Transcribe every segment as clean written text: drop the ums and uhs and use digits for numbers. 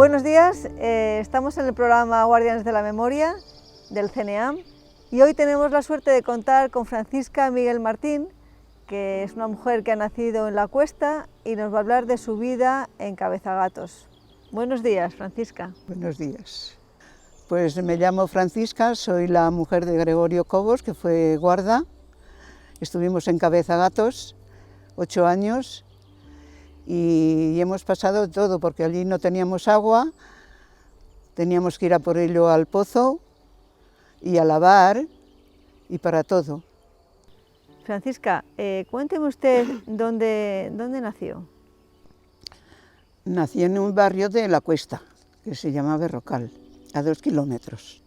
Buenos días, estamos en el programa Guardianes de la Memoria del CNEAM y hoy tenemos la suerte de contar con Francisca Miguel Martín, que es una mujer que ha nacido en La Cuesta y nos va a hablar de su vida en Cabezagatos. Buenos días, Francisca. Buenos días. Pues me llamo Francisca, soy la mujer de Gregorio Cobos, que fue guarda. Estuvimos en Cabezagatos 8 años y hemos pasado todo, porque allí no teníamos agua, teníamos que ir a por ello al pozo y a lavar y para todo. Francisca, cuénteme usted dónde nació. Nací en un barrio de La Cuesta, que se llama Berrocal, a 2 kilómetros.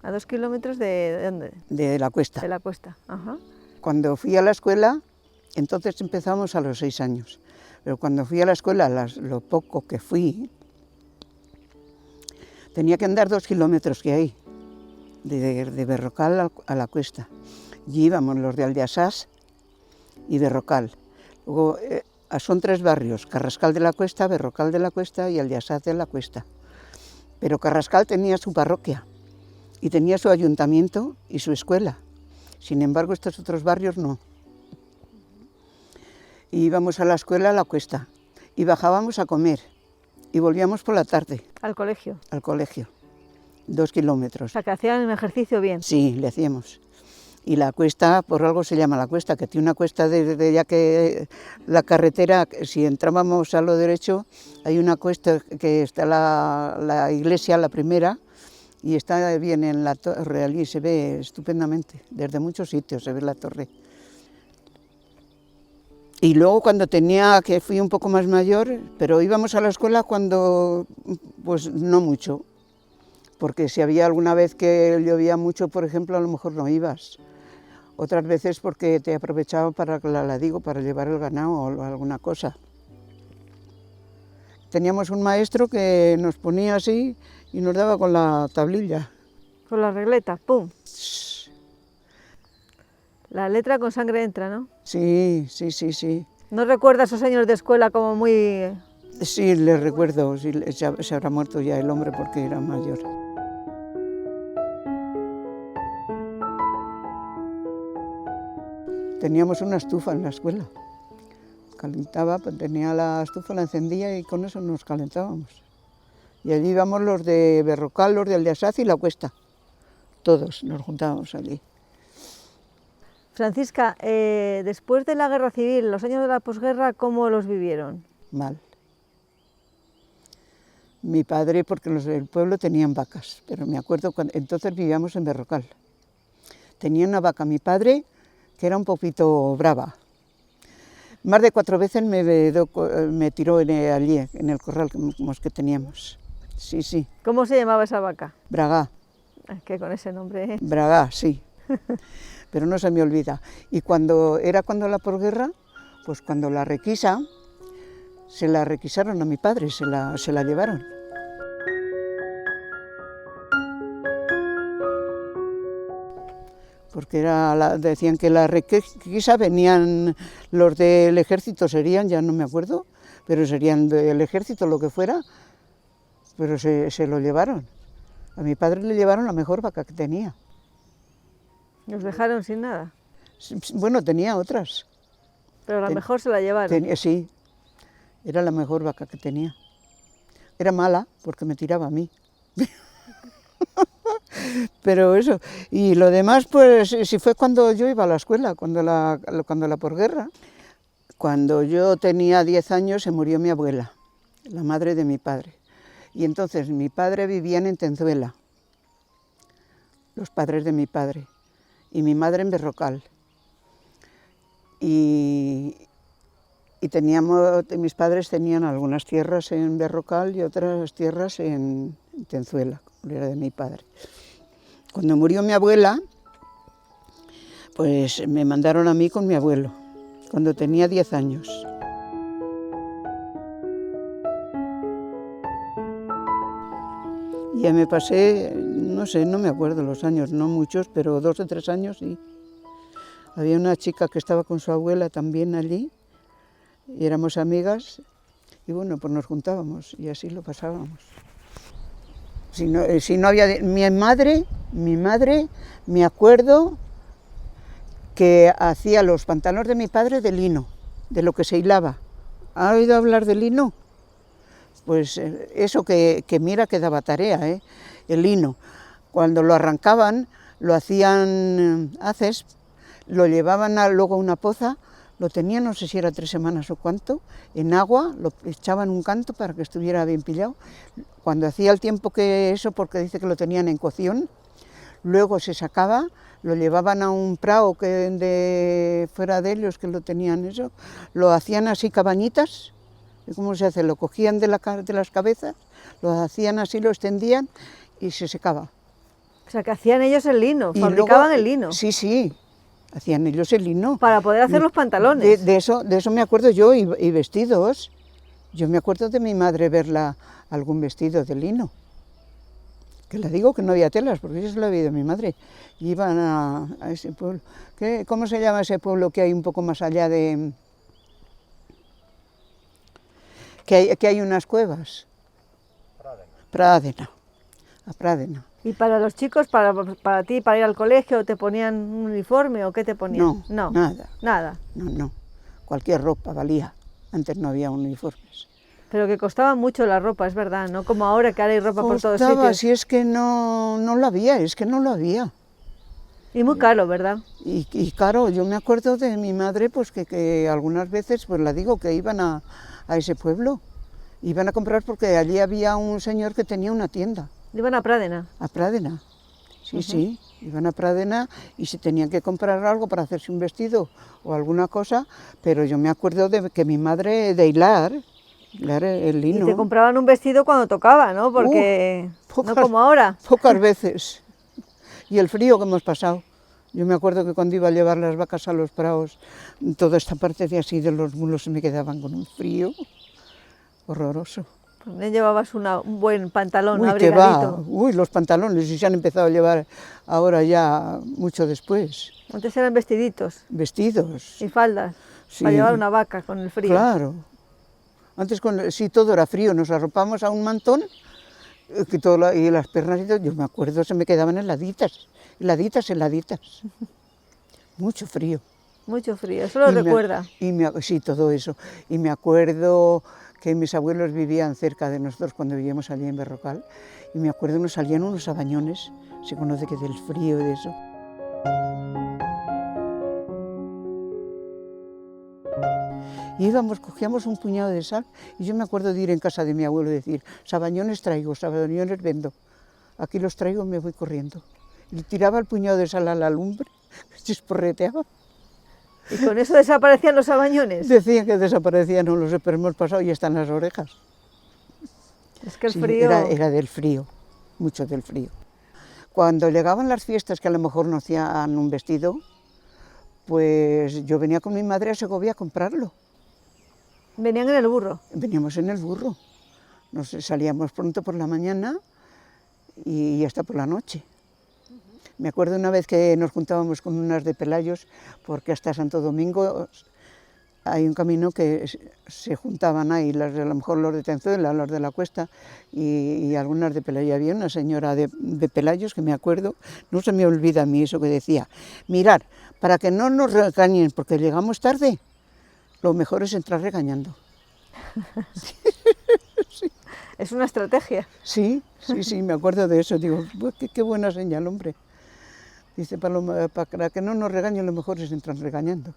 ¿A 2 kilómetros de dónde? De La Cuesta. De La Cuesta, ajá. Cuando fui a la escuela, entonces empezamos a los 6 años, pero cuando fui a la escuela, lo poco que fui, tenía que andar 2 kilómetros que hay, de Berrocal a La Cuesta. Y íbamos los de Aldeasás y Berrocal. Luego son 3 barrios, Carrascal de la Cuesta, Berrocal de la Cuesta y Aldeasás de la Cuesta. Pero Carrascal tenía su parroquia y tenía su ayuntamiento y su escuela. Sin embargo, estos otros barrios no. Y íbamos a la escuela a La Cuesta y bajábamos a comer y volvíamos por la tarde. ¿Al colegio? Al colegio, 2 kilómetros. O sea, que hacían el ejercicio bien. Sí, le hacíamos. Y La Cuesta, por algo se llama La Cuesta, que tiene una cuesta ya que la carretera, si entrábamos a lo derecho, hay una cuesta que está la iglesia, la primera, y está bien en la torre, allí se ve estupendamente, desde muchos sitios se ve la torre. Y luego cuando que fui un poco más mayor, pero íbamos a la escuela cuando, pues no mucho, porque si había alguna vez que llovía mucho, por ejemplo, a lo mejor no ibas. Otras veces porque te aprovechaba para llevar el ganado o alguna cosa. Teníamos un maestro que nos ponía así y nos daba con la tablilla. Con la regleta, ¡pum! La letra con sangre entra, ¿no? Sí, sí, sí, sí. ¿No recuerda esos años de escuela como muy...? Sí, le recuerdo, sí, se habrá muerto ya el hombre porque era mayor. Teníamos una estufa en la escuela, calentaba, pues tenía la estufa, la encendía y con eso nos calentábamos. Y allí íbamos los de Berrocal, los de Aldeasás y La Cuesta, todos nos juntábamos allí. Francisca, después de la guerra civil, los años de la posguerra, ¿cómo los vivieron? Mal. Mi padre, porque los del pueblo tenían vacas, pero me acuerdo cuando entonces vivíamos en Berrocal. Tenía una vaca mi padre, que era un poquito brava. Más de 4 veces me tiró allí, en el corral que teníamos. Sí, sí. ¿Cómo se llamaba esa vaca? Bragá. Es que con ese nombre... Bragá, sí. Pero no se me olvida. Y cuando la posguerra, pues cuando la requisa, se la requisaron a mi padre, se la llevaron. Porque decían que la requisa venían los del ejército, ya no me acuerdo, pero serían del ejército lo que fuera, pero se lo llevaron. A mi padre le llevaron la mejor vaca que tenía. ¿Nos dejaron sin nada? Bueno, tenía otras. Pero la mejor se la llevaron. Sí, era la mejor vaca que tenía. Era mala porque me tiraba a mí. Pero eso, y lo demás, pues si fue cuando yo iba a la escuela, cuando la posguerra. Cuando yo tenía 10 años se murió mi abuela, la madre de mi padre. Y entonces mi padre vivía en Tenzuela, los padres de mi padre, y mi madre en Berrocal. Y mis padres tenían algunas tierras en Berrocal y otras tierras en Tenzuela, que era de mi padre. Cuando murió mi abuela, pues me mandaron a mí con mi abuelo, cuando tenía 10 años. Ya me pasé, no sé, no me acuerdo los años, no muchos, pero 2 o 3 años sí. Había una chica que estaba con su abuela también allí, y éramos amigas, Y bueno, pues nos juntábamos y así lo pasábamos. Si no había... Mi madre, me acuerdo que hacía los pantalones de mi padre de lino, de lo que se hilaba. ¿Ha oído hablar de lino? Pues eso que mira que daba tarea, ¿eh? El lino. Cuando lo arrancaban, lo hacían haces, lo llevaban luego a una poza, lo tenían, no sé si era 3 semanas o cuánto, en agua, lo echaban un canto para que estuviera bien pillado. Cuando hacía el tiempo que eso, porque dice que lo tenían en cocción, luego se sacaba, lo llevaban a un prado que fuera de ellos, que lo tenían eso, lo hacían así cabañitas. ¿Cómo se hace? Lo cogían de las cabezas, lo hacían así, lo extendían y se secaba. O sea, que hacían ellos el lino, fabricaban el lino. Sí, sí, hacían ellos el lino. Para poder hacer los pantalones. De eso me acuerdo yo, y vestidos. Yo me acuerdo de mi madre verla algún vestido de lino. Que le digo que no había telas, porque yo se lo había oído a mi madre. Y iban a ese pueblo. ¿Cómo se llama ese pueblo que hay un poco más allá de...? Que hay unas cuevas. Pradena. A Pradena. ¿Y para los chicos, para ti, para ir al colegio, te ponían un uniforme o qué te ponían? No, nada. Nada. No. Cualquier ropa valía. Antes no había uniformes. Pero que costaba mucho la ropa, es verdad, no como ahora que ahora hay ropa por todos sitios. Si es que no lo había, es que no lo había. Y muy caro, ¿verdad? Y caro, yo me acuerdo de mi madre, pues que algunas veces, pues la digo, que iban a ese pueblo. Iban a comprar porque allí había un señor que tenía una tienda. ¿Iban a Pradena? A Pradena, sí, sí. Iban a Pradena y si tenían que comprar algo para hacerse un vestido o alguna cosa, pero yo me acuerdo de que mi madre, de hilar el lino. Y te compraban un vestido cuando tocaba, ¿no? Porque no como ahora. Pocas veces. Y el frío que hemos pasado. Yo me acuerdo que cuando iba a llevar las vacas a los prados, toda esta parte de así de los mulos se me quedaban con un frío horroroso. Pues llevabas un buen pantalón Uy, abrigadito. Los pantalones, y se han empezado a llevar ahora ya mucho después. Antes eran vestiditos. Vestidos. Y faldas, Sí. para llevar una vaca con el frío. Claro. Antes sí, todo era frío, nos arropamos a un mantón y las piernas y todo, yo me acuerdo, se me quedaban heladitas. Mucho frío. Mucho frío, eso lo recuerda. Sí, todo eso. Y me acuerdo que mis abuelos vivían cerca de nosotros cuando vivíamos allí en Berrocal, y me acuerdo que nos salían unos sabañones, se conoce que del frío y de eso. Y cogíamos un puñado de sal, y yo me acuerdo de ir en casa de mi abuelo y decir, sabañones traigo, sabañones vendo, aquí los traigo, me voy corriendo. Y tiraba el puñado de sal a la lumbre, se esporreteaba. ¿Y con eso desaparecían los sabañones? Decían que desaparecían, no lo sé, pero hemos pasado y están las orejas. Es que el sí, frío... Era del frío, mucho del frío. Cuando llegaban las fiestas, que a lo mejor no hacían un vestido, pues yo venía con mi madre a Segovia a comprarlo. ¿Venían en el burro? Veníamos en el burro. Salíamos pronto por la mañana y hasta por la noche. Me acuerdo una vez que nos juntábamos con unas de Pelayos, porque hasta Santo Domingo hay un camino que se juntaban ahí, a lo mejor los de Tenzuela, los de la Cuesta, y algunas de Pelayos. Había una señora de Pelayos que me acuerdo, no se me olvida a mí eso que decía, mirad, para que no nos regañen, porque llegamos tarde, lo mejor es entrar regañando. Sí. Es una estrategia. Sí, me acuerdo de eso, digo, pues qué buena señal, hombre. Dice, para que no nos regañen, lo mejor es entrar regañando.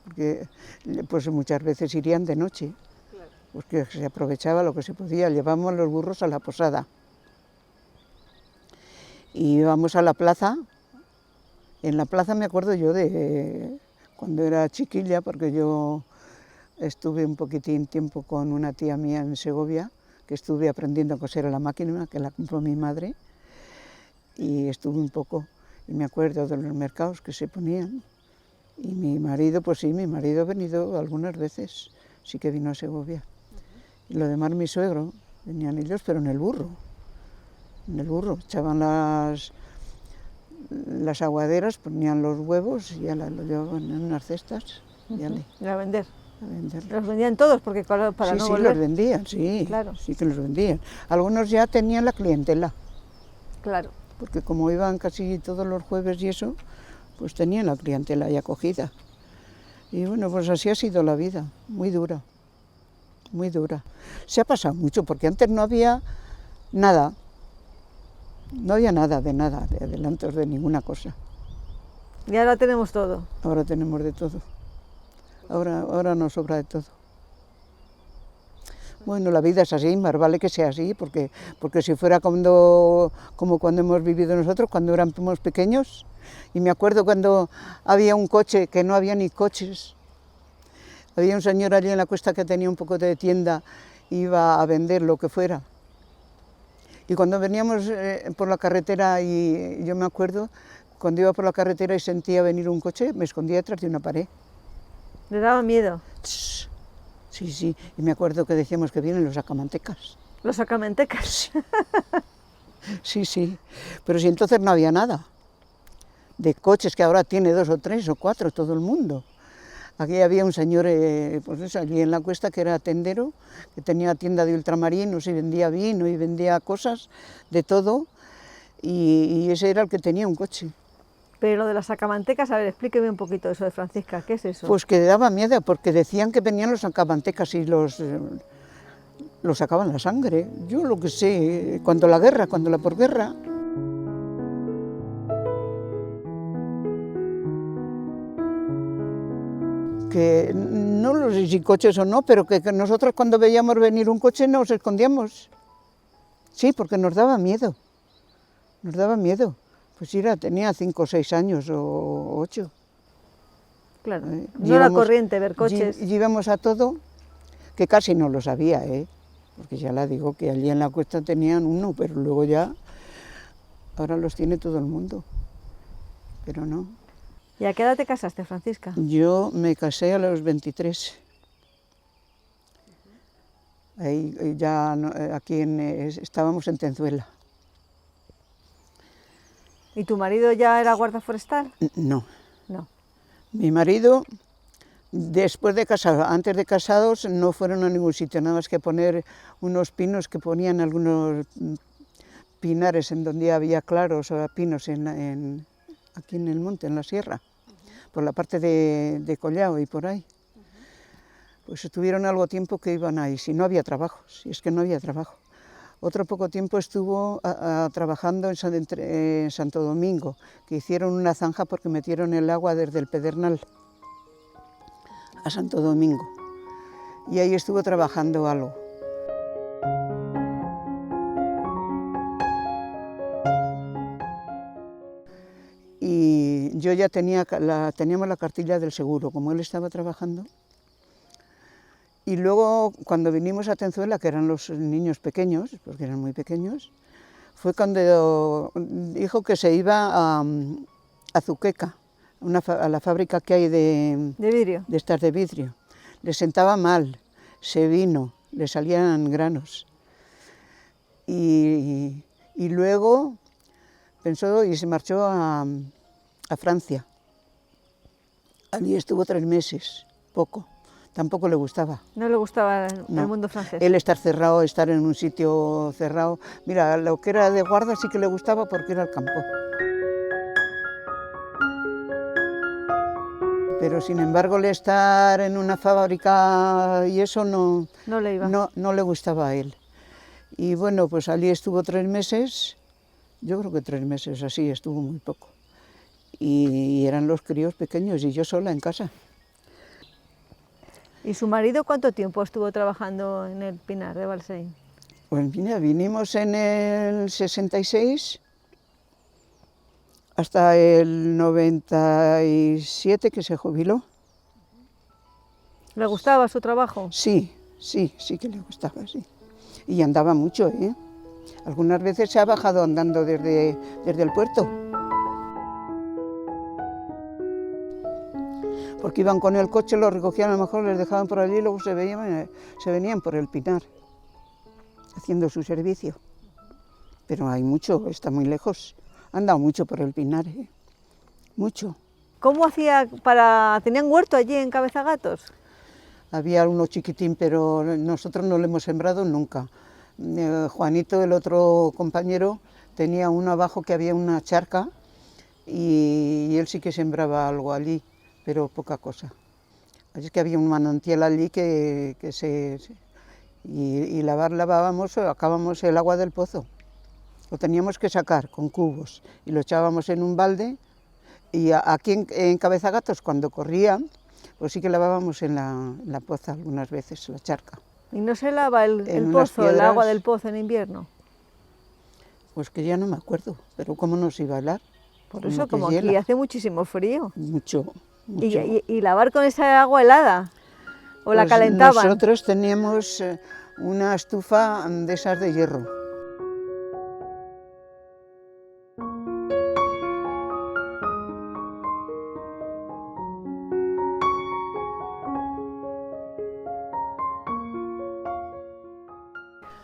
Porque pues muchas veces irían de noche, porque se aprovechaba lo que se podía. Llevábamos los burros a la posada. Y íbamos a la plaza. En la plaza me acuerdo yo de cuando era chiquilla, porque yo estuve un poquitín tiempo con una tía mía en Segovia, que estuve aprendiendo a coser a la máquina, que la compró mi madre, y estuve un poco. Y me acuerdo de los mercados que se ponían. Y mi marido, pues sí, mi marido ha venido algunas veces, sí que vino a Segovia. Y lo demás mi suegro, venían ellos, pero en el burro. En el burro, echaban las aguaderas, ponían los huevos y ya lo llevaban en unas cestas. Y a vender. a venderlos. Los vendían todos, porque para Sí, no sí, volver. los vendían, sí, Claro. sí que los vendían. Algunos ya tenían la clientela, Claro. porque como iban casi todos los jueves y eso, pues tenían la clientela ya cogida. Y bueno, pues así ha sido la vida, muy dura, muy dura. Se ha pasado mucho, porque antes no había nada, no había nada, de adelantos de ninguna cosa. Y ahora tenemos todo. Ahora tenemos de todo, ahora nos sobra de todo. Bueno, la vida es así, más vale que sea así, porque si fuera como cuando hemos vivido nosotros, cuando éramos pequeños, y me acuerdo cuando había un coche, que no había ni coches, había un señor allí en la cuesta que tenía un poco de tienda, iba a vender lo que fuera. Y cuando veníamos por la carretera, y yo me acuerdo, cuando iba por la carretera y sentía venir un coche, me escondía detrás de una pared. ¿Le daba miedo? Sí, sí, y me acuerdo que decíamos que vienen los sacamantecas. Los sacamentecas. Sí, sí, pero si entonces no había nada de coches, que ahora tiene 2 o 3 o 4 todo el mundo. Aquí había un señor, pues eso, allí en la cuesta, que era tendero, que tenía tienda de ultramarinos y vendía vino y vendía cosas de todo, y ese era el que tenía un coche. Pero lo de las sacamantecas, a ver, explíqueme un poquito eso de Francisca, ¿qué es eso? Pues que daba miedo, porque decían que venían los sacamantecas y los sacaban la sangre. Yo lo que sé, cuando la posguerra. Que no lo sé si coches o no, pero que nosotros cuando veíamos venir un coche nos escondíamos. Sí, porque nos daba miedo. Nos daba miedo. Pues tenía 5 o 6 años o 8. Claro, no era corriente ver coches. Íbamos a todo, que casi no lo sabía, porque ya la digo que allí en la cuesta tenían uno, pero luego ya, ahora los tiene todo el mundo, pero no. ¿Y a qué edad te casaste, Francisca? Yo me casé a los 23. Ahí ya aquí estábamos en Tenzuela. ¿Y tu marido ya era guarda forestal? No. No. Mi marido, después de casados, antes de casados, no fueron a ningún sitio, nada más que poner unos pinos, que ponían algunos pinares en donde había claros o pinos aquí en el monte, en la sierra, por la parte de Collao y por ahí. Pues estuvieron algo tiempo que iban ahí, si no había trabajo, si es que no había trabajo. Otro poco tiempo estuvo trabajando en Santo Domingo, que hicieron una zanja porque metieron el agua desde el Pedernal a Santo Domingo. Y ahí estuvo trabajando algo. Y yo ya teníamos la cartilla del seguro, como él estaba trabajando. Y luego, cuando vinimos a Tenzuela, que eran los niños pequeños, porque eran muy pequeños, fue cuando dijo que se iba a Zuqueca, a la fábrica que hay de vidrio. De estas de vidrio. Le sentaba mal, se vino, le salían granos. Y luego pensó y se marchó a Francia. Allí estuvo 3 meses, poco. Tampoco le gustaba. ¿No le gustaba el mundo francés? Él estar cerrado, estar en un sitio cerrado. Mira, lo que era de guarda sí que le gustaba porque era el campo. Pero sin embargo, el estar en una fábrica y eso no le iba. No le gustaba a él. Y bueno, pues allí estuvo 3 meses, yo creo que 3 meses así, estuvo muy poco. Y eran los críos pequeños y yo sola en casa. ¿Y su marido cuánto tiempo estuvo trabajando en el Pinar de Balseny? Pues mira, vinimos en el 66 hasta el 97 que se jubiló. ¿Le gustaba su trabajo? Sí que le gustaba, sí. Y andaba mucho, ¿eh? Algunas veces se ha bajado andando desde el puerto. Porque iban con el coche, los recogían, a lo mejor les dejaban por allí y luego se venían por el Pinar, haciendo su servicio. Pero hay mucho, está muy lejos. Han andado mucho por el Pinar, mucho. ¿Cómo hacía tenían huerto allí en Cabezagatos? había uno chiquitín, pero nosotros no lo hemos sembrado nunca. Juanito, el otro compañero, tenía uno abajo que había una charca y él sí que sembraba algo allí, pero poca cosa. Es que había un manantial allí y lavábamos, sacábamos el agua del pozo. Lo teníamos que sacar con cubos y lo echábamos en un balde y aquí en Cabezagatos, cuando corría, pues sí que lavábamos en la poza algunas veces, la charca. ¿Y no se lava el pozo, el agua del pozo en invierno? Pues que ya no me acuerdo, pero ¿cómo nos iba a helar? Por eso, como aquí hace muchísimo frío. Mucho. ¿Y lavar con esa agua helada? ¿O pues la calentaban? Nosotros teníamos una estufa de esas de hierro.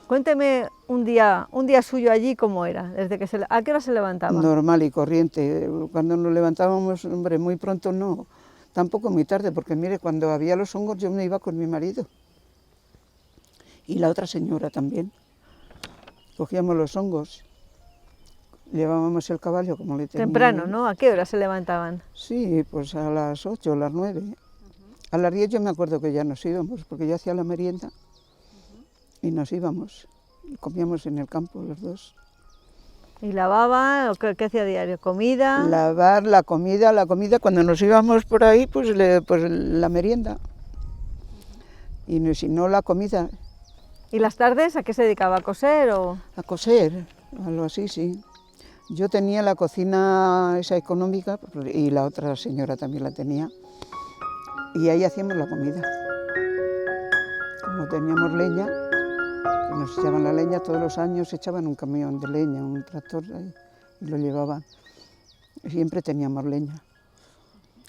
Cuénteme un día suyo allí, ¿cómo era? ¿A qué hora se levantaba? Normal y corriente. Cuando nos levantábamos, hombre, muy pronto no, tampoco muy tarde, porque mire, cuando había los hongos yo me iba con mi marido. Y la otra señora también. Cogíamos los hongos, llevábamos el caballo como le teníamos. Temprano, ¿no? ¿A qué hora se levantaban? Sí, pues a las 8, a las 9. A las 10 yo me acuerdo que ya nos íbamos, porque yo hacía la merienda. Y nos íbamos, y comíamos en el campo los dos. ¿Y lavaba? ¿Qué hacía diario? ¿Comida? Lavar, la comida, cuando nos íbamos por ahí, pues la merienda. Y si no, la comida. ¿Y las tardes a qué se dedicaba? ¿A coser o...? A coser, algo así, sí. Yo tenía la cocina esa económica, y la otra señora también la tenía, y ahí hacíamos la comida. Como teníamos leña, que nos echaban la leña todos los años, echaban un camión de leña, un tractor, y lo llevaban. Siempre teníamos leña.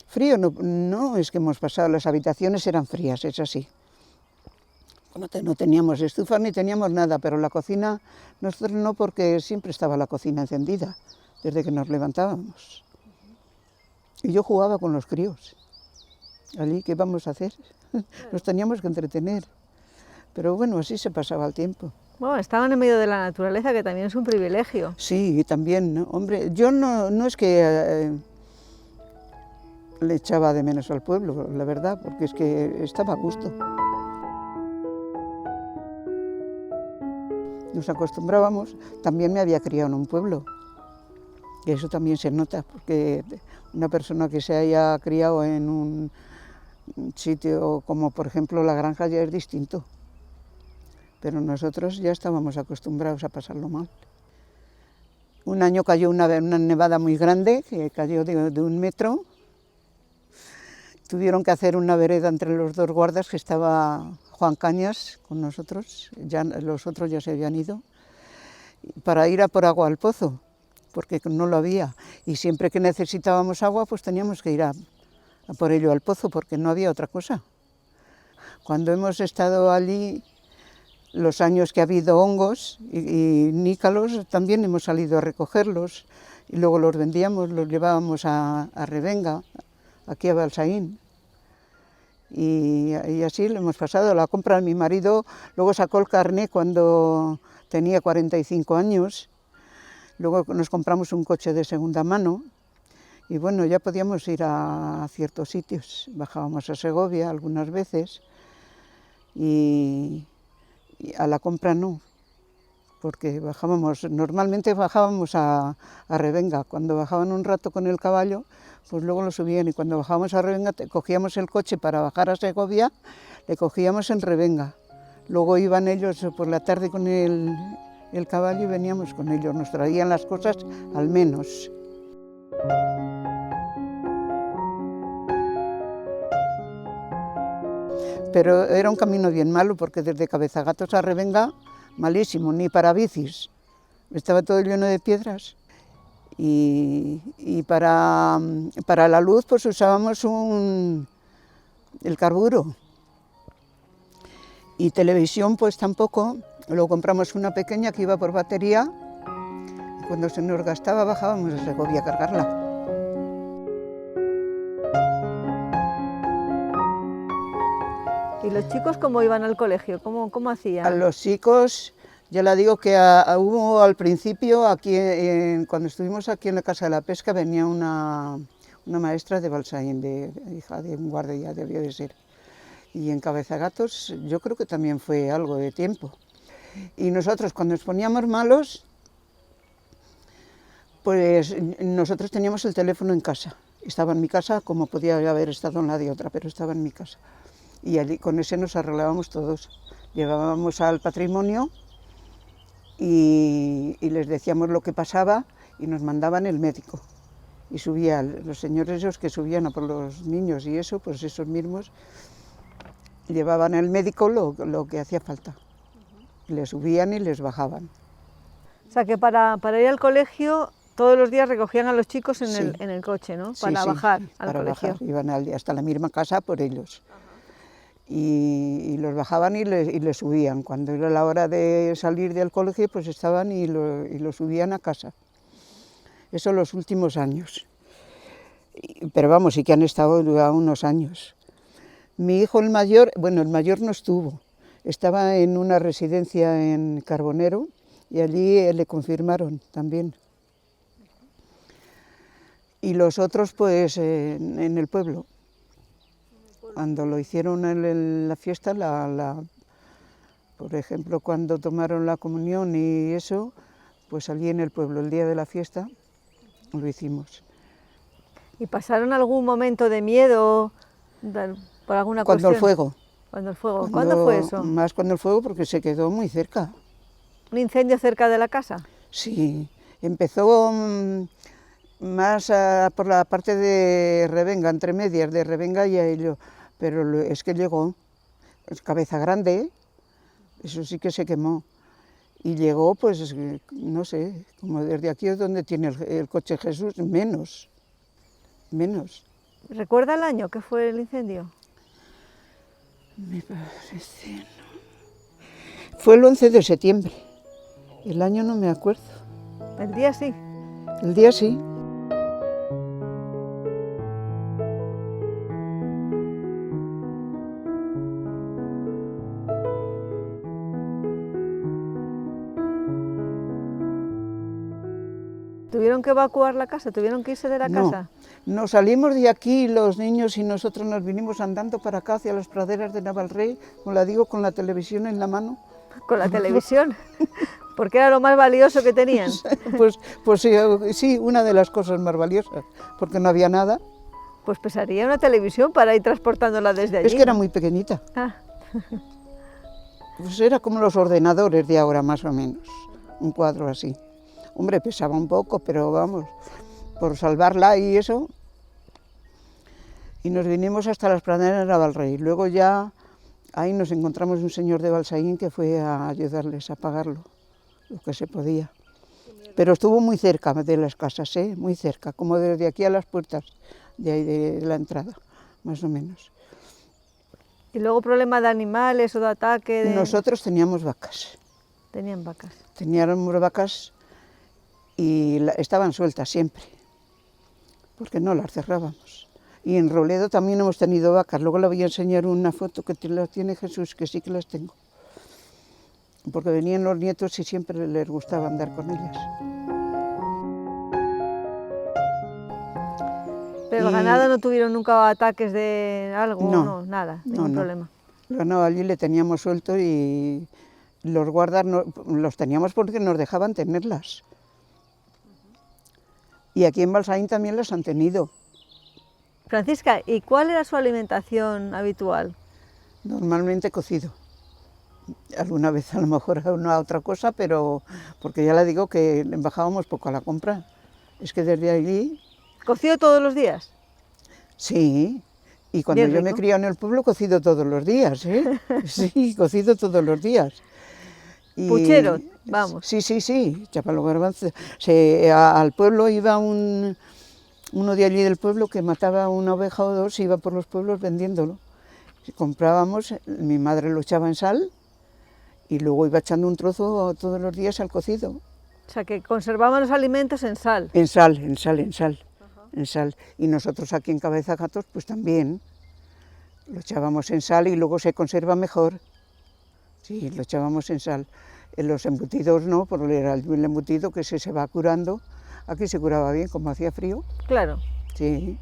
Frío no es que hemos pasado, las habitaciones eran frías, es así. No teníamos estufa ni teníamos nada, pero la cocina, nosotros no, porque siempre estaba la cocina encendida, desde que nos levantábamos. Y yo jugaba con los críos. Allí, ¿qué vamos a hacer? Nos teníamos que entretener. Pero bueno, así se pasaba el tiempo. Bueno, estaban en medio de la naturaleza, que también es un privilegio. Sí, también, ¿no? Hombre, yo no es que le echaba de menos al pueblo, la verdad, porque es que estaba a gusto. Nos acostumbrábamos, también me había criado en un pueblo, y eso también se nota, porque una persona que se haya criado en un sitio como por ejemplo la granja ya es distinto, pero nosotros ya estábamos acostumbrados a pasarlo mal. Un año cayó una nevada muy grande, que cayó de 1 metro, tuvieron que hacer una vereda entre los dos guardas, que estaba Juan Cañas con nosotros, ya los otros ya se habían ido, para ir a por agua al pozo, porque no lo había, y siempre que necesitábamos agua pues teníamos que ir a por ello al pozo, porque no había otra cosa. Cuando hemos estado allí, los años que ha habido hongos y nícalos, también hemos salido a recogerlos, y luego los vendíamos, los llevábamos a Revenga, aquí a Balsaín. Y así lo hemos pasado. La compra de mi marido, luego sacó el carné cuando tenía 45 años, luego nos compramos un coche de segunda mano, y bueno, ya podíamos ir a ciertos sitios. Bajábamos a Segovia algunas veces, y a la compra no, porque normalmente bajábamos a Revenga. Cuando bajaban un rato con el caballo, pues luego lo subían, y cuando bajábamos a Revenga cogíamos el coche para bajar a Segovia, le cogíamos en Revenga. Luego iban ellos por la tarde con el caballo y veníamos con ellos, nos traían las cosas al menos. Pero era un camino bien malo, porque desde Cabezagatos a Revenga, malísimo, ni para bicis, estaba todo lleno de piedras. Y para la luz pues usábamos el carburo. Y televisión pues tampoco, luego compramos una pequeña que iba por batería, y cuando se nos gastaba bajábamos a Segovia a cargarla. ¿Y los chicos cómo iban al colegio? ¿Cómo hacían? A los chicos, ya la digo que hubo al principio, aquí cuando estuvimos aquí en la Casa de la Pesca, venía una maestra de Balsaín, hija de un guardia, debió de ser. Y en Cabezagatos yo creo que también fue algo de tiempo. Y nosotros cuando nos poníamos malos, pues nosotros teníamos el teléfono en casa. Estaba en mi casa, como podía haber estado en la de otra, pero estaba en mi casa. Y allí, con ese nos arreglábamos todos. Llevábamos al patrimonio y les decíamos lo que pasaba y nos mandaban el médico. Y subía, los señores esos que subían a por los niños y eso, pues esos mismos, llevaban al médico lo que hacía falta. Les subían y les bajaban. O sea que para ir al colegio todos los días recogían a los chicos en el coche, ¿no? Para bajar al colegio. Bajar. Iban hasta la misma casa por ellos. Y los bajaban y les subían. Cuando era la hora de salir del colegio, pues estaban y lo subían a casa. Eso los últimos años. Pero vamos, sí que han estado unos años. Mi hijo el mayor no estuvo. Estaba en una residencia en Carbonero y allí le confirmaron también. Y los otros pues en el pueblo. Cuando lo hicieron en la fiesta, por ejemplo, cuando tomaron la comunión y eso, pues allí en el pueblo, el día de la fiesta, lo hicimos. ¿Y pasaron algún momento de miedo por alguna cuestión? Cuando el fuego. Cuando el fuego. ¿Cuándo fue eso? Más cuando el fuego, porque se quedó muy cerca. ¿Un incendio cerca de la casa? Sí, empezó más por la parte de Revenga, entre medias de Revenga y Aillo, pero es que llegó, es Cabeza Grande, eso sí que se quemó. Y llegó, pues, no sé, como desde aquí es donde tiene el coche Jesús, menos. ¿Recuerda el año que fue el incendio? Me parece, no. Fue el 11 de septiembre, el año no me acuerdo. ¿El día sí? El día sí. ¿Tuvieron que evacuar la casa? ¿Tuvieron que irse de la casa? Nos salimos de aquí, los niños y nosotros nos vinimos andando para acá, hacia las praderas de Navalrey, como la digo, con la televisión en la mano. ¿Con la televisión? Porque era lo más valioso que tenían. Pues sí, una de las cosas más valiosas, porque no había nada. Pues pesaría una televisión para ir transportándola desde allí. Es que era muy pequeñita. Ah. Pues era como los ordenadores de ahora, más o menos, un cuadro así. Hombre, pesaba un poco, pero vamos, por salvarla y eso. Y nos vinimos hasta las praderas de Navalrey. Luego ya ahí nos encontramos un señor de Balsaín que fue a ayudarles a apagarlo, lo que se podía. Pero estuvo muy cerca de las casas, muy cerca, como desde aquí a las puertas de ahí de la entrada, más o menos. ¿Y luego problema de animales o de ataque? Nosotros teníamos vacas. Tenían vacas. Teníamos vacas y estaban sueltas siempre, porque no las cerrábamos. Y en Robledo también hemos tenido vacas. Luego le voy a enseñar una foto que la tiene Jesús, que sí que las tengo. Porque venían los nietos y siempre les gustaba andar con ellas. ¿Pero el ganado no tuvieron nunca ataques de algo? No, nada, ningún problema. El ganado allí le teníamos suelto y los guardas los teníamos porque nos dejaban tenerlas. Y aquí en Balsaín también las han tenido. Francisca, ¿y cuál era su alimentación habitual? Normalmente cocido. Alguna vez a lo mejor una otra cosa, pero porque ya le digo que bajábamos poco a la compra. Es que desde allí... ¿Cocido todos los días? Sí, y cuando yo me crié en el pueblo, cocido todos los días, ¿eh? Sí, cocido todos los días. Y, puchero, vamos. Sí, chapalo garbanzo. Al pueblo iba uno de allí del pueblo que mataba una oveja o dos, iba por los pueblos vendiéndolo. Comprábamos, mi madre lo echaba en sal y luego iba echando un trozo todos los días al cocido. O sea, que conservaban los alimentos en sal. En sal. Y nosotros aquí en Cabezagatos, pues también. Lo echábamos en sal y luego se conserva mejor. Sí, lo echábamos en sal. En los embutidos no, porque era el embutido que se va curando. Aquí se curaba bien, como hacía frío. Claro. Sí.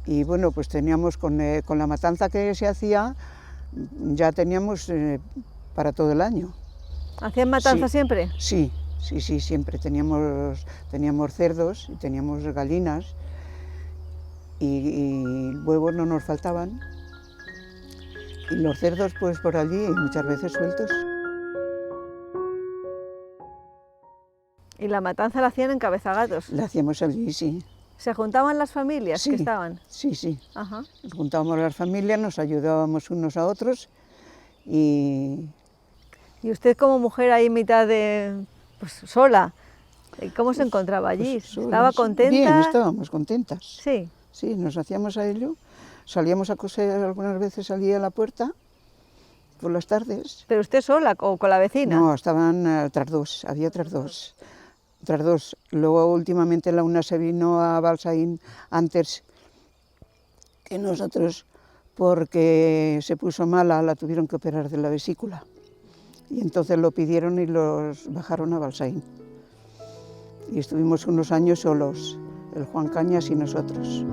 Y bueno, pues teníamos con la matanza que se hacía, ya teníamos para todo el año. ¿Hacían matanza siempre? Sí, siempre. Teníamos cerdos y teníamos gallinas y huevos no nos faltaban. Y los cerdos pues por allí muchas veces sueltos. ¿Y la matanza la hacían en Cabezagatos? La hacíamos allí, sí. ¿Se juntaban las familias que estaban? Sí. Ajá. Nos juntábamos las familias, nos ayudábamos unos a otros y... ¿Y usted como mujer ahí en mitad de... pues sola? ¿Cómo se encontraba allí? Pues solas. ¿Estaba contenta? Bien, estábamos contentas. Sí. Sí, nos hacíamos a ello. Salíamos a coser, algunas veces salía a la puerta por las tardes. ¿Pero usted sola o con la vecina? No, estaban otras dos, había otras dos. Luego últimamente la una se vino a Balsaín antes que nosotros porque se puso mala, la tuvieron que operar de la vesícula. Y entonces lo pidieron y los bajaron a Balsaín. Y estuvimos unos años solos, el Juan Cañas y nosotros.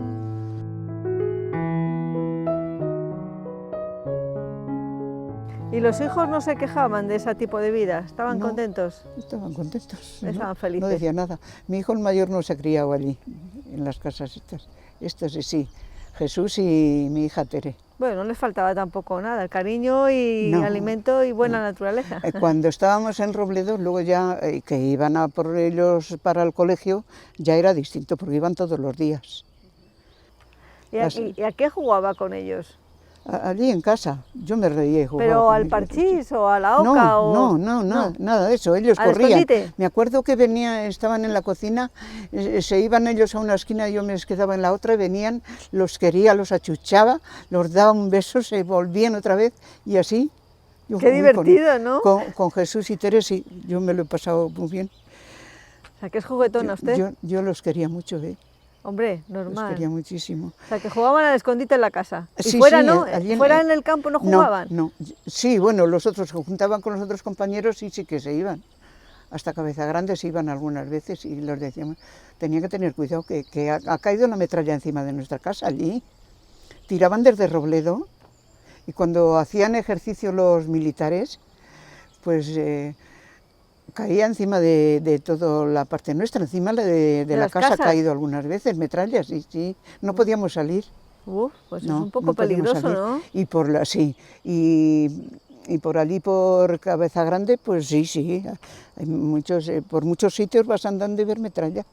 ¿Y los hijos no se quejaban de ese tipo de vida? ¿Estaban No, contentos? Estaban contentos. Estaban felices. No decía nada. Mi hijo el mayor no se criaba allí, en las casas estas. Estos sí, Jesús y mi hija Tere. Bueno, no les faltaba tampoco nada, el cariño y No, alimento y buena naturaleza. Cuando estábamos en Robledo, luego ya que iban a por ellos para el colegio, ya era distinto, porque iban todos los días. ¿Y a qué jugaba con ellos? Allí en casa, yo me reía y jugaba. ¿Pero con al ellos. parchís o a la oca? No, nada de eso, ellos ¿Al corrían. escondite? Me acuerdo que estaban en la cocina, se iban ellos a una esquina y yo me quedaba en la otra, y venían, los quería, los achuchaba, los daba un beso, se volvían otra vez y así. Yo Qué divertido, ¿no? Con Jesús y Teresa, y yo me lo he pasado muy bien. O sea, que es juguetona usted. Yo los quería mucho, Hombre, los normal. quería muchísimo. O sea, que jugaban al escondite en la casa. ¿Y Sí, fuera sí, no? allí ¿Fuera en el campo no jugaban? No. Sí, bueno, los otros se juntaban con los otros compañeros y sí que se iban. Hasta Cabeza Grande se iban algunas veces y les decíamos, tenía que tener cuidado que ha caído la metralla encima de nuestra casa allí. Tiraban desde Robledo y cuando hacían ejercicio los militares, pues caía encima de toda la parte nuestra, encima de la casa casas. ha caído algunas veces, metrallas, y sí, no podíamos salir. Pues No, es un poco no podíamos peligroso, salir. ¿no? Y por allí, por Cabeza Grande, pues sí, hay muchos, por muchos sitios vas andando y ver metralla.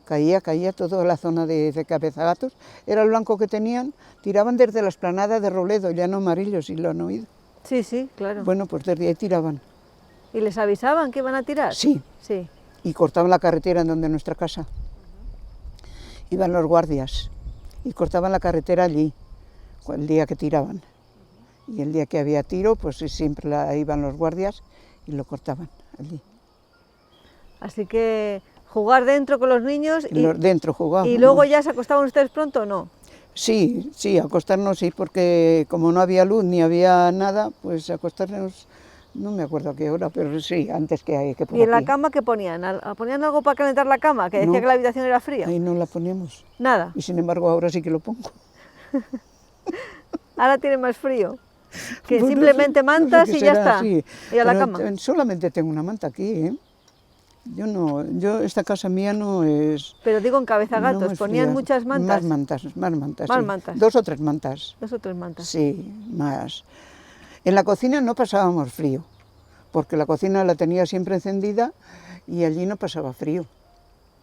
Caía toda la zona de Cabezagatos, era el blanco que tenían, tiraban desde la explanada de Robledo, ya no Amarillo, si lo han oído. Sí, claro. Bueno, pues desde ahí tiraban. ¿Y les avisaban que iban a tirar? Sí, Sí. y cortaban la carretera en donde nuestra casa. Iban los guardias y cortaban la carretera allí, el día que tiraban. Y el día que había tiro, pues siempre iban los guardias y lo cortaban allí. Así que jugar dentro con los niños Dentro jugábamos. ¿Y luego ya se acostaban ustedes pronto o no? Sí, acostarnos sí, porque como no había luz ni había nada, pues acostarnos, no me acuerdo a qué hora, pero sí, antes que por ¿Y en la aquí. cama qué ponían? ¿Ponían algo para calentar la cama? Que decía No. que la habitación era fría. Ahí no la poníamos. Nada. Y sin embargo ahora sí que lo pongo. Ahora tiene más frío. Que Pues simplemente no sé mantas qué y ya será, está. sí. Y a la Pero cama. solamente tengo una manta aquí, ¿eh? Esta casa mía no es... Pero digo en no Cabezagatos, es ponían fría. muchas mantas. Más mantas. Más Sí. mantas. 2 o 3 mantas. 2 o 3 mantas. Sí, más. En la cocina no pasábamos frío, porque la cocina la tenía siempre encendida y allí no pasaba frío.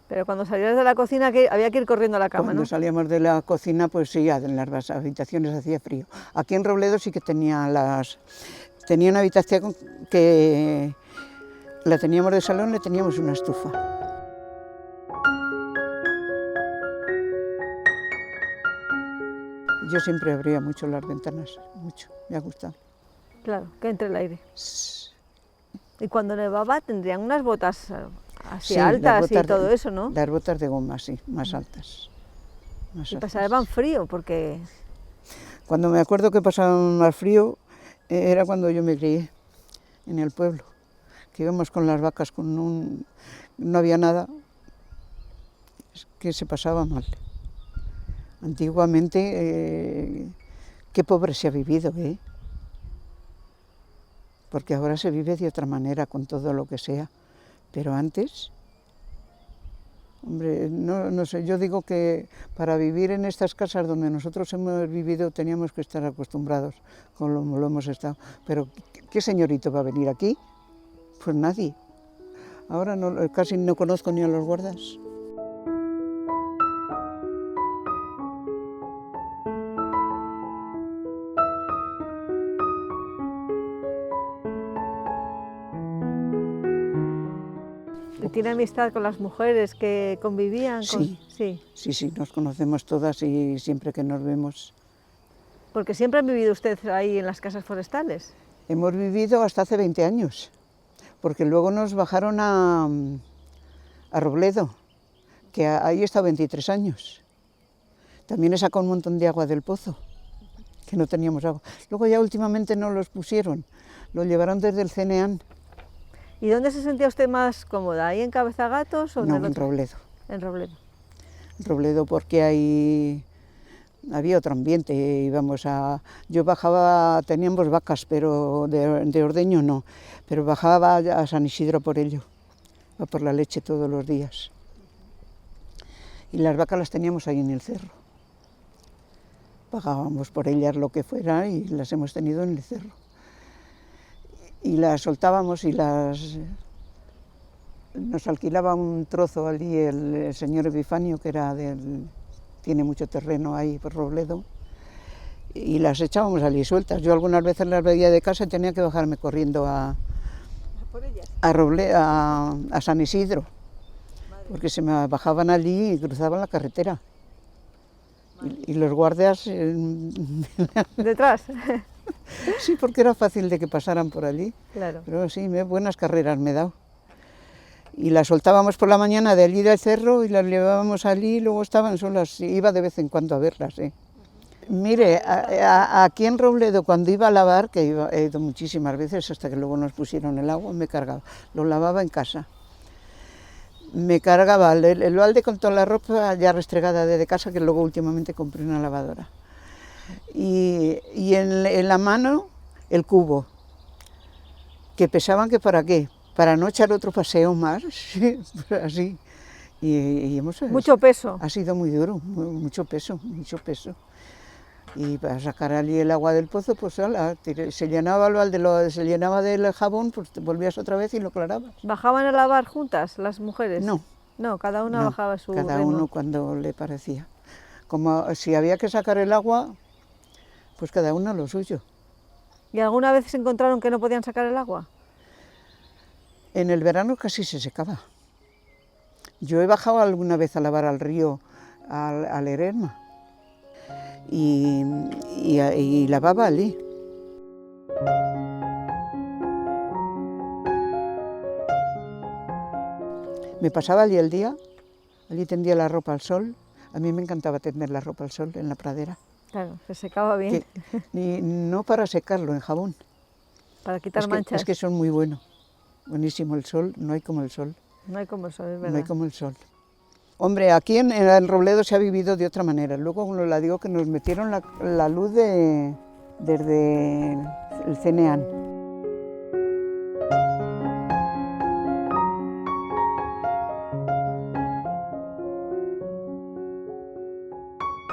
Pero cuando salías de la cocina había que ir corriendo a la cama, Cuando ¿no? salíamos de la cocina, pues sí, en las habitaciones hacía frío. Aquí en Robledo sí que tenía una habitación que la teníamos de salón, le teníamos una estufa. Yo siempre abría mucho las ventanas, mucho, me ha gustado. Claro, que entre el aire. Y cuando nevaba tendrían unas botas así Sí, altas y las botas todo eso, ¿no? Las botas de goma, sí, más altas. Y pasaban frío, porque... Cuando me acuerdo que pasaba más frío, era cuando yo me crié en el pueblo, que íbamos con las vacas, no había nada, es que se pasaba mal. Antiguamente, qué pobre se ha vivido, ¿eh? Porque ahora se vive de otra manera, con todo lo que sea, pero antes, hombre, no sé, yo digo que para vivir en estas casas donde nosotros hemos vivido teníamos que estar acostumbrados, como lo hemos estado, pero ¿qué señorito va a venir aquí? Pues nadie. Ahora casi no conozco ni a los guardas. ¿Tiene amistad con las mujeres que convivían? Sí, sí, nos conocemos todas y siempre que nos vemos. Porque siempre han vivido ustedes ahí en las casas forestales. Hemos vivido hasta hace 20 años, porque luego nos bajaron a Robledo, que ahí he estado 23 años. También he sacado un montón de agua del pozo, que no teníamos agua. Luego ya últimamente no los pusieron, lo llevaron desde el CNEAN. ¿Y dónde se sentía usted más cómoda? ¿Ahí en Cabezagatos o no, en Robledo? En Robledo. En Robledo porque ahí había otro ambiente, yo bajaba, teníamos vacas, pero de ordeño no, pero bajaba a San Isidro por ello, a por la leche todos los días. Y las vacas las teníamos ahí en el cerro. Pagábamos por ellas lo que fuera y las hemos tenido en el cerro. Y las soltábamos y nos alquilaba un trozo allí el señor Epifanio, que tiene mucho terreno ahí por Robledo, y las echábamos allí sueltas. Yo algunas veces las veía de casa y tenía que bajarme corriendo a San Isidro, porque se me bajaban allí y cruzaban la carretera. Y los guardias... ¿Detrás? Sí, porque era fácil de que pasaran por allí. Claro. Pero sí, buenas carreras me he dado. Y las soltábamos por la mañana de allí del cerro y las llevábamos allí y luego estaban solas. Iba de vez en cuando a verlas. Mire, aquí en Robledo, cuando iba a lavar, que he ido muchísimas veces hasta que luego nos pusieron el agua, me cargaba. Lo lavaba en casa. Me cargaba el balde con toda la ropa ya restregada de casa, que luego últimamente compré una lavadora. Y en la mano el cubo, que pesaban que para qué, para no echar otro paseo más, así. Y mucho peso. Ha sido muy duro, mucho peso. Y para sacar allí el agua del pozo, pues se llenaba el balde, se llenaba del jabón, pues te volvías otra vez y lo aclarabas. ¿Bajaban a lavar juntas las mujeres? No. No, cada una bajaba su cada ritmo. uno cuando le parecía. Como si había que sacar el agua, pues cada uno lo suyo. ¿Y alguna vez se encontraron que no podían sacar el agua? En el verano casi se secaba. Yo he bajado alguna vez a lavar al río, al Lerma, y lavaba allí. Me pasaba allí el día, allí tendía la ropa al sol. A mí me encantaba tender la ropa al sol en la pradera. Claro, se secaba bien. No para secarlo en jabón. Para quitar manchas. Es que son muy buenos. Buenísimo el sol, no hay como el sol. No hay como el sol, es verdad. No hay como el sol. Hombre, aquí en Robledo se ha vivido de otra manera. Luego, como la digo, que nos metieron la luz desde el CNEAN.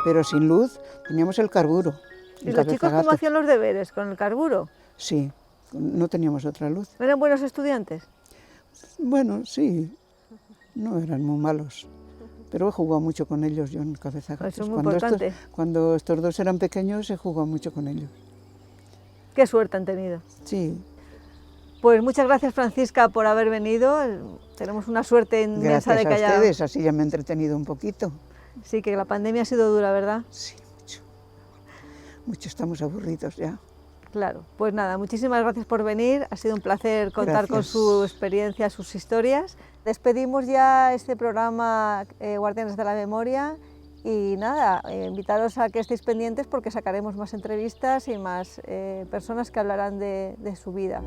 Pero sin luz teníamos el carburo. ¿Y los chicos cómo hacían los deberes? ¿Con el carburo? Sí, no teníamos otra luz. ¿Eran buenos estudiantes? Bueno, sí, no eran muy malos. Pero he jugado mucho con ellos yo en Cabezagatos. Eso es muy importante. Cuando estos dos eran pequeños he jugado mucho con ellos. Qué suerte han tenido. Sí. Pues muchas gracias, Francisca, por haber venido. Tenemos una suerte inmensa de que haya... Gracias a ustedes, así ya me he entretenido un poquito. Sí, que la pandemia ha sido dura, ¿verdad? Sí, mucho. Mucho, estamos aburridos ya. Claro, pues nada, muchísimas gracias por venir, ha sido un placer contar con su experiencia, sus historias. Despedimos ya este programa Guardianes de la Memoria Y nada, invitaros a que estéis pendientes porque sacaremos más entrevistas y más personas que hablarán de su vida.